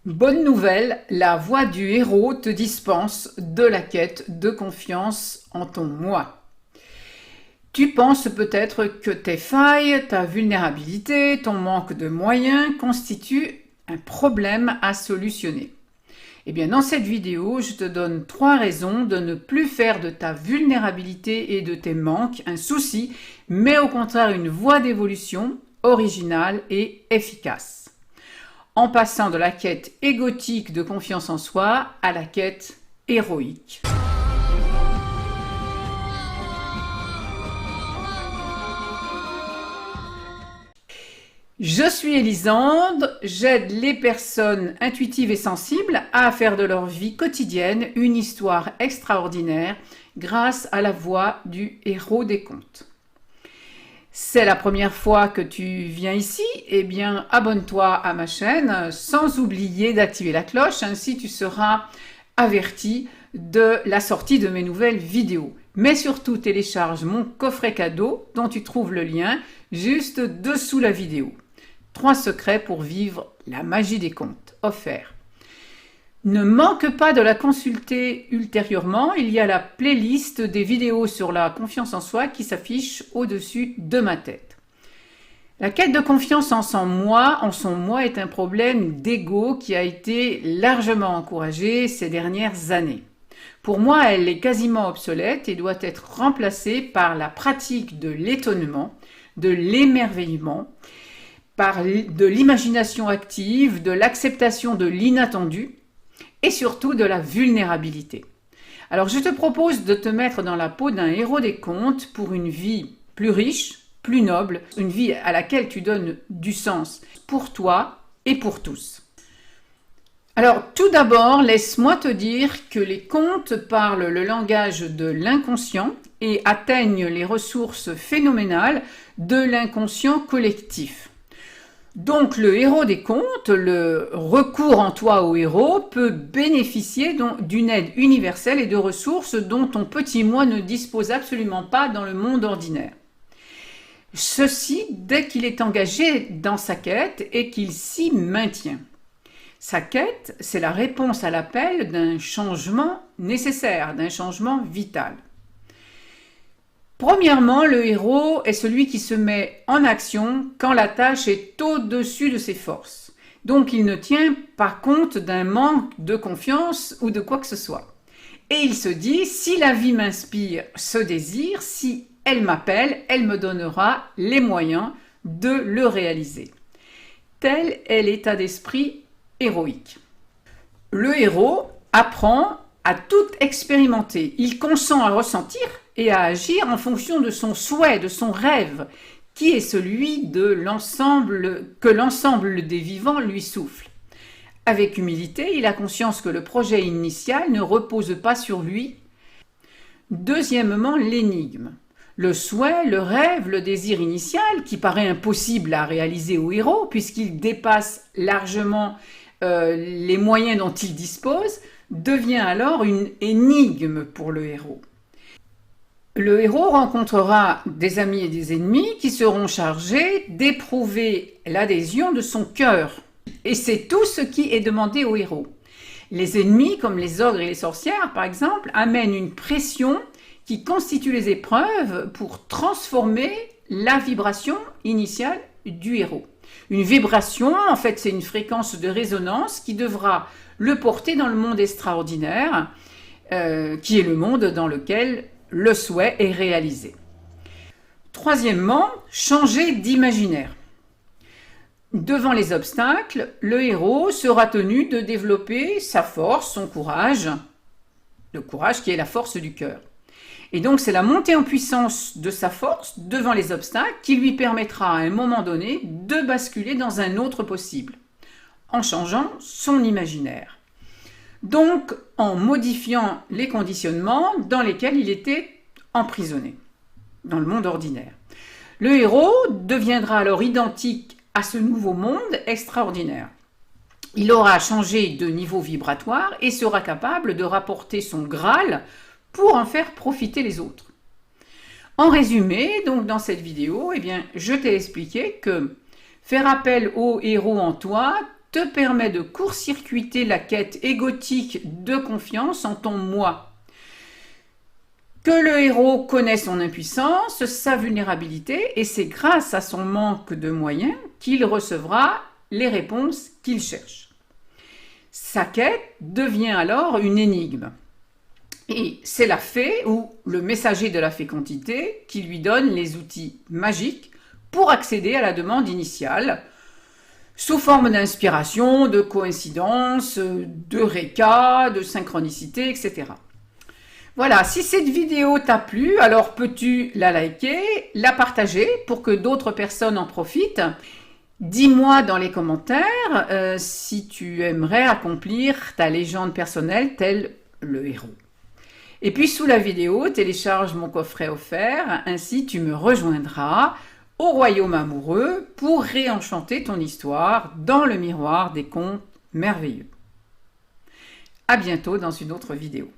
Bonne nouvelle, la voix du héros te dispense de la quête de confiance en ton moi. Tu penses peut-être que tes failles, ta vulnérabilité, ton manque de moyens constituent un problème à solutionner. Eh bien, dans cette vidéo, je te donne 3 raisons de ne plus faire de ta vulnérabilité et de tes manques un souci, mais au contraire une voie d'évolution originale et efficace. En passant de la quête égotique de confiance en soi à la quête héroïque. Je suis Elisande, j'aide les personnes intuitives et sensibles à faire de leur vie quotidienne une histoire extraordinaire grâce à la voix du héros des contes. C'est la première fois que tu viens ici, eh bien abonne-toi à ma chaîne sans oublier d'activer la cloche, ainsi tu seras averti de la sortie de mes nouvelles vidéos. Mais surtout télécharge mon coffret cadeau dont tu trouves le lien juste dessous la vidéo. 3 secrets pour vivre la magie des contes offerts. Ne manque pas de la consulter ultérieurement, il y a la playlist des vidéos sur la confiance en soi qui s'affiche au-dessus de ma tête. La quête de confiance en son moi est un problème d'ego qui a été largement encouragé ces dernières années. Pour moi, elle est quasiment obsolète et doit être remplacée par la pratique de l'étonnement, de l'émerveillement, par de l'imagination active, de l'acceptation de l'inattendu, et surtout de la vulnérabilité. Alors je te propose de te mettre dans la peau d'un héros des contes pour une vie plus riche, plus noble, une vie à laquelle tu donnes du sens pour toi et pour tous. Alors tout d'abord, laisse-moi te dire que les contes parlent le langage de l'inconscient et atteignent les ressources phénoménales de l'inconscient collectif. Donc le héros des contes, le recours en toi au héros, peut bénéficier d'une aide universelle et de ressources dont ton petit moi ne dispose absolument pas dans le monde ordinaire. Ceci dès qu'il est engagé dans sa quête et qu'il s'y maintient. Sa quête, c'est la réponse à l'appel d'un changement nécessaire, d'un changement vital. Premièrement, le héros est celui qui se met en action quand la tâche est au-dessus de ses forces. Donc il ne tient pas compte d'un manque de confiance ou de quoi que ce soit. Et il se dit, si la vie m'inspire ce désir, si elle m'appelle, elle me donnera les moyens de le réaliser. Tel est l'état d'esprit héroïque. Le héros apprend à tout expérimenter. Il consent à ressentir et à agir en fonction de son souhait, de son rêve, qui est celui de l'ensemble que l'ensemble des vivants lui souffle. Avec humilité, il a conscience que le projet initial ne repose pas sur lui. Deuxièmement, l'énigme. Le souhait, le rêve, le désir initial, qui paraît impossible à réaliser au héros, puisqu'il dépasse largement les moyens dont il dispose, devient alors une énigme pour le héros. Le héros rencontrera des amis et des ennemis qui seront chargés d'éprouver l'adhésion de son cœur. Et c'est tout ce qui est demandé au héros. Les ennemis, comme les ogres et les sorcières par exemple, amènent une pression qui constitue les épreuves pour transformer la vibration initiale du héros. Une vibration, en fait, c'est une fréquence de résonance qui devra le porter dans le monde extraordinaire, qui est le monde dans lequel le souhait est réalisé. Troisièmement, changer d'imaginaire. Devant les obstacles, le héros sera tenu de développer sa force, son courage, le courage qui est la force du cœur. Et donc c'est la montée en puissance de sa force devant les obstacles qui lui permettra à un moment donné de basculer dans un autre possible, en changeant son imaginaire. Donc en modifiant les conditionnements dans lesquels il était emprisonné, dans le monde ordinaire. Le héros deviendra alors identique à ce nouveau monde extraordinaire. Il aura changé de niveau vibratoire et sera capable de rapporter son Graal pour en faire profiter les autres. En résumé, donc dans cette vidéo, je t'ai expliqué que faire appel au héros en toi te permet de court-circuiter la quête égotique de confiance en ton moi. Que le héros connaît son impuissance, sa vulnérabilité, et c'est grâce à son manque de moyens qu'il recevra les réponses qu'il cherche. Sa quête devient alors une énigme. Et c'est la fée ou le messager de la fécondité qui lui donne les outils magiques pour accéder à la demande initiale, sous forme d'inspiration, de coïncidence, d'eureka, de synchronicité, etc. Voilà, si cette vidéo t'a plu, alors peux-tu la liker, la partager pour que d'autres personnes en profitent. Dis-moi dans les commentaires si tu aimerais accomplir ta légende personnelle tel le héros. Et puis sous la vidéo, télécharge mon coffret offert, ainsi tu me rejoindras au royaume amoureux pour réenchanter ton histoire dans le miroir des contes merveilleux. À bientôt dans une autre vidéo.